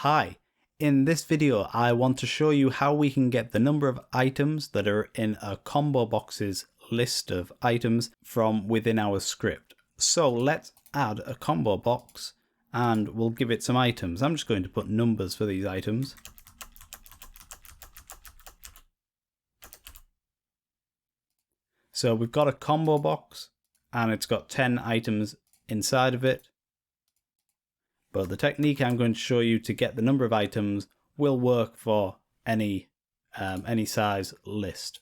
Hi, in this video I want to show you how we can get the number of items that are in a combo boxes list of items from within our script. So let's add a combo box and we'll give it some items. I'm just going to put numbers for these items. So we've got a combo box and it's got 10 items inside of it. But the technique I'm going to show you to get the number of items will work for any size list.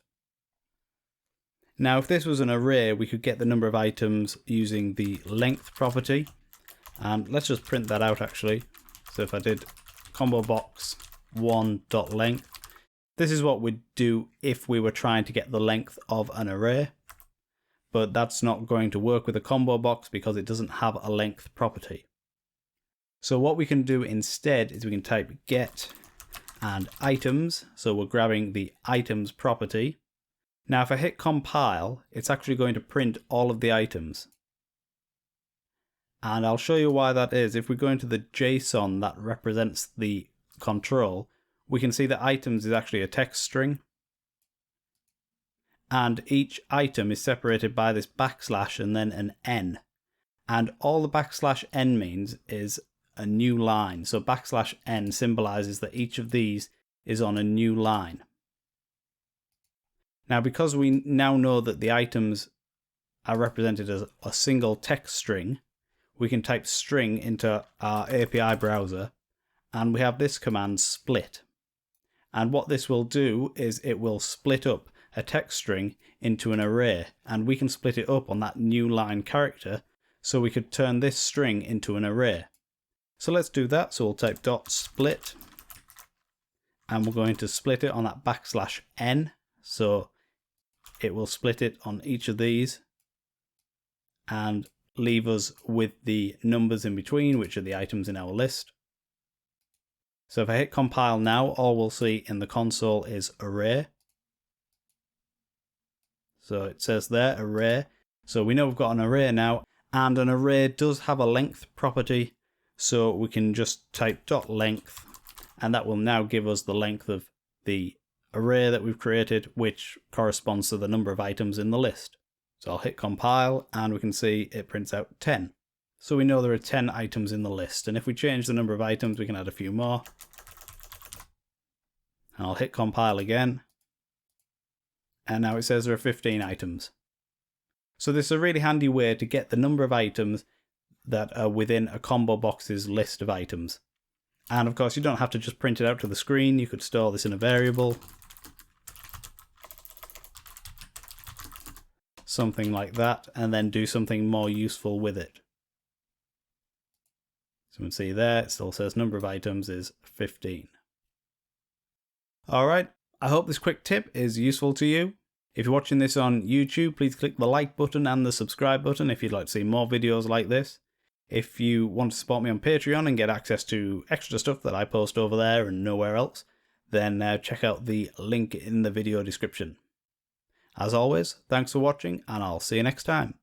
Now, if this was an array, we could get the number of items using the length property. And let's just print that out actually. So if I did combo box 1.length, this is what we'd do if we were trying to get the length of an array. But that's not going to work with a combo box because it doesn't have a length property. So what we can do instead is we can type get and items. So we're grabbing the items property. Now if I hit compile, it's actually going to print all of the items. And I'll show you why that is. If we go into the JSON that represents the control, we can see that items is actually a text string. And each item is separated by this backslash and then an N. And all the backslash N means is a new line. So backslash N symbolizes that each of these is on a new line. Now, because we now know that the items are represented as a single text string, we can type string into our API browser and we have this command split. And what this will do is it will split up a text string into an array, and we can split it up on that new line character, so we could turn this string into an array. So let's do that. So we'll type dot split and we're going to split it on that backslash N. So it will split it on each of these and leave us with the numbers in between, which are the items in our list. So if I hit compile now, all we'll see in the console is array. So it says there array. So we know we've got an array now, and an array does have a length property. So we can just type dot length and that will now give us the length of the array that we've created, which corresponds to the number of items in the list. So I'll hit compile and we can see it prints out 10. So we know there are 10 items in the list, and if we change the number of items we can add a few more. And I'll hit compile again and now it says there are 15 items. So this is a really handy way to get the number of items that are within a combo box's list of items. And of course you don't have to just print it out to the screen, you could store this in a variable. Something like that, and then do something more useful with it. So you can see there, it still says number of items is 15. Alright, I hope this quick tip is useful to you. If you're watching this on YouTube, please click the like button and the subscribe button if you'd like to see more videos like this. If you want to support me on Patreon and get access to extra stuff that I post over there and nowhere else, then check out the link in the video description. As always, thanks for watching and I'll see you next time.